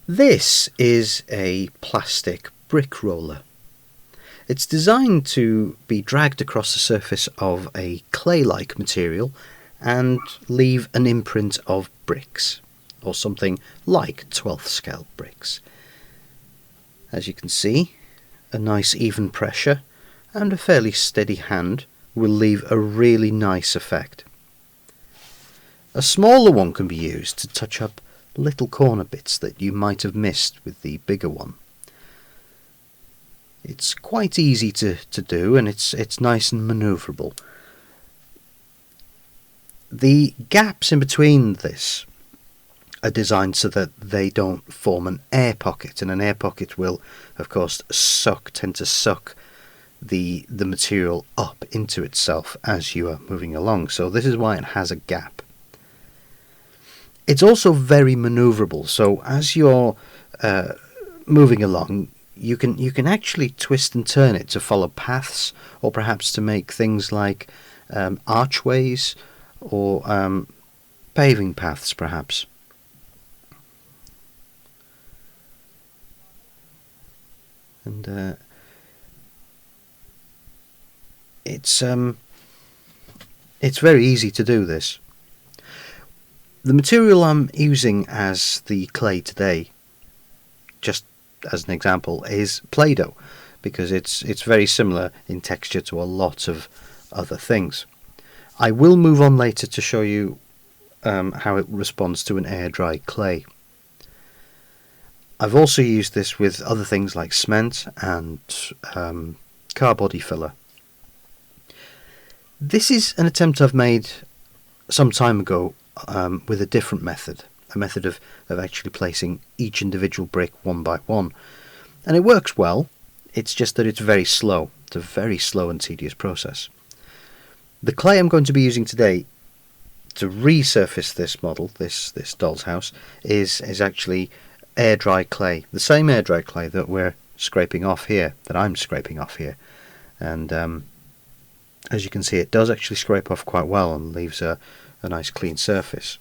This is a plastic brick roller. It's designed to be dragged across the surface of a clay-like material and leave an imprint of bricks, or something like 12th scale bricks. As you can see, a nice even pressure and a fairly steady hand will leave a really nice effect. A smaller one can be used to touch up little corner bits that you might have missed with the bigger one. It's quite easy to do, and it's nice and manoeuvrable. The gaps in between this are designed so that they don't form an air pocket, and an air pocket will of course tend to suck the material up into itself as you are moving along, so this is why it has a gap. It's also very manoeuvrable, so as you're moving along, you can actually twist and turn it to follow paths, or perhaps to make things like archways or paving paths perhaps. And it's very easy to do this. The material I'm using as the clay today, just as an example, is Play-Doh, because it's very similar in texture to a lot of other things. I will move on later to show you how it responds to an air-dry clay. I've also used this with other things like cement and car body filler. This is an attempt I've made some time ago with a different method, a method of actually placing each individual brick one by one. And it works well, it's just that it's very slow. It's a very slow and tedious process. The clay I'm going to be using today to resurface this model, this doll's house, is actually air dry clay, the same air dry clay that we're scraping off here, that I'm scraping off here. And as you can see, it does actually scrape off quite well and leaves a nice clean surface.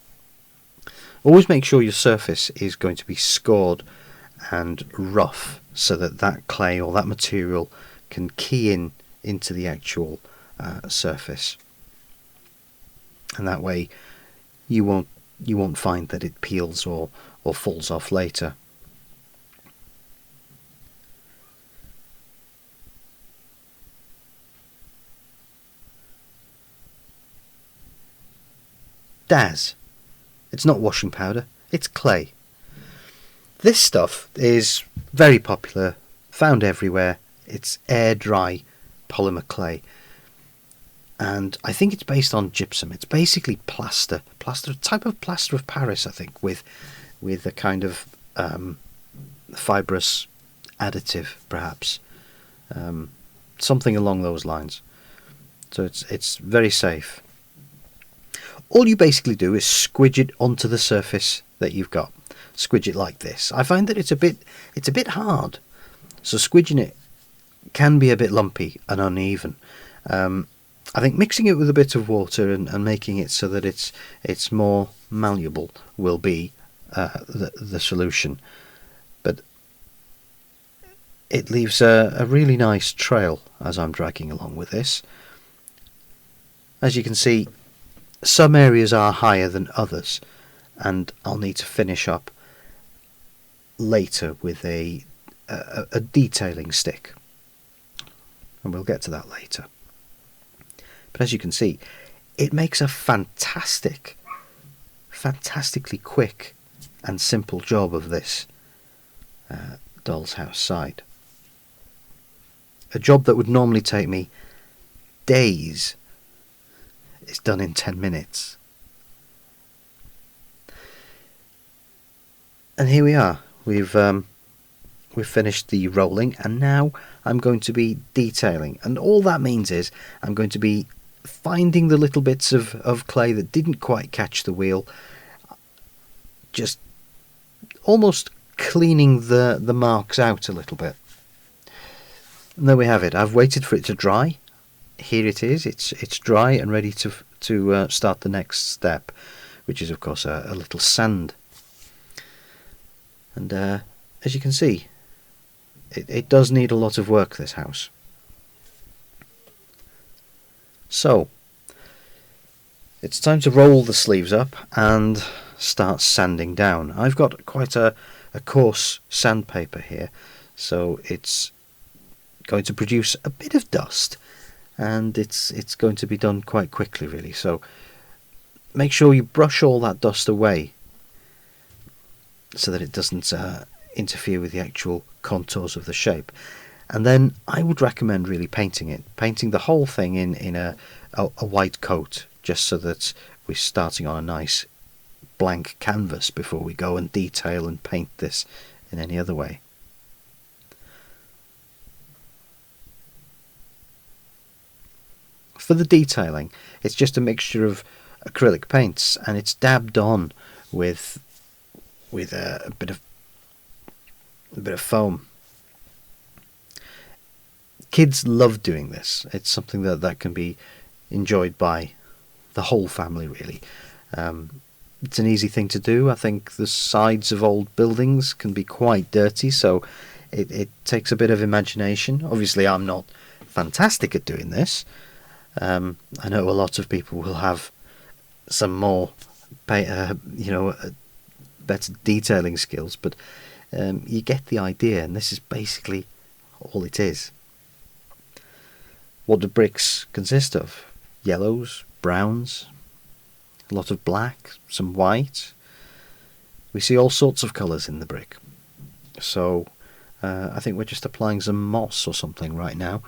Always make sure your surface is going to be scored and rough, so that that clay or that material can key into the actual surface, and that way you won't find that it peels or falls off later. Daz. It's not washing powder, it's clay. This stuff is very popular, found everywhere. It's air dry polymer clay, and I think it's based on gypsum. It's basically plaster, a type of plaster of Paris, I think, with a kind of fibrous additive, perhaps, something along those lines. So it's very safe. All you basically do is squidge it onto the surface that you've got. Squidge it like this. I find that it's a bit hard, so squidging it can be a bit lumpy and uneven. I think mixing it with a bit of water and making it so that it's more malleable will be the solution. But it leaves a really nice trail as I'm dragging along with this. As you can see, some areas are higher than others, and I'll need to finish up later with a detailing stick, and we'll get to that later. But as you can see, it makes a fantastically quick and simple job of this doll's house side. A job that would normally take me days is done in 10 minutes. And here we are. We've finished the rolling, and now I'm going to be detailing. And all that means is I'm going to be finding the little bits of clay that didn't quite catch the wheel, just almost cleaning the marks out a little bit. And there we have it. I've waited for it to dry. Here it is. It's dry and ready to start the next step, which is of course a little sand. And as you can see, it does need a lot of work, this house. So it's time to roll the sleeves up and start sanding down. I've got quite a coarse sandpaper here, so it's going to produce a bit of dust, and it's going to be done quite quickly, really. So make sure you brush all that dust away so that it doesn't interfere with the actual contours of the shape. And then I would recommend really painting the whole thing in a white coat, just so that we're starting on a nice blank canvas before we go and detail and paint this in any other way. For the detailing, it's just a mixture of acrylic paints, and it's dabbed on with a bit of foam. Kids love doing this. It's something that can be enjoyed by the whole family, really. It's an easy thing to do. I think the sides of old buildings can be quite dirty, so it takes a bit of imagination. Obviously, I'm not fantastic at doing this. I know a lot of people will have some more, better detailing skills, but you get the idea, and this is basically all it is. What do bricks consist of? Yellows, browns, a lot of black, some white. We see all sorts of colours in the brick. So I think we're just applying some moss or something right now.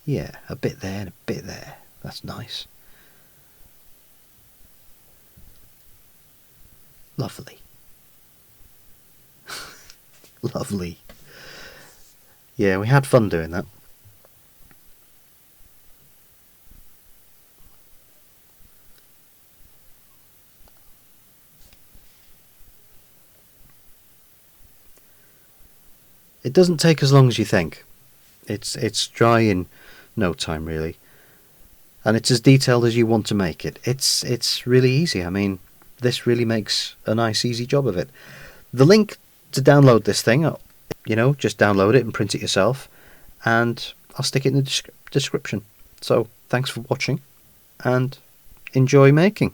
Yeah, a bit there and a bit there. That's nice. Lovely. Lovely. Yeah, we had fun doing that. It doesn't take as long as you think. It's dry in no time, really, and it's as detailed as you want to make it. It's really easy. I mean, this really makes a nice, easy job of it. The link to download this thing, just download it and print it yourself, and I'll stick it in the description. So thanks for watching, and enjoy making.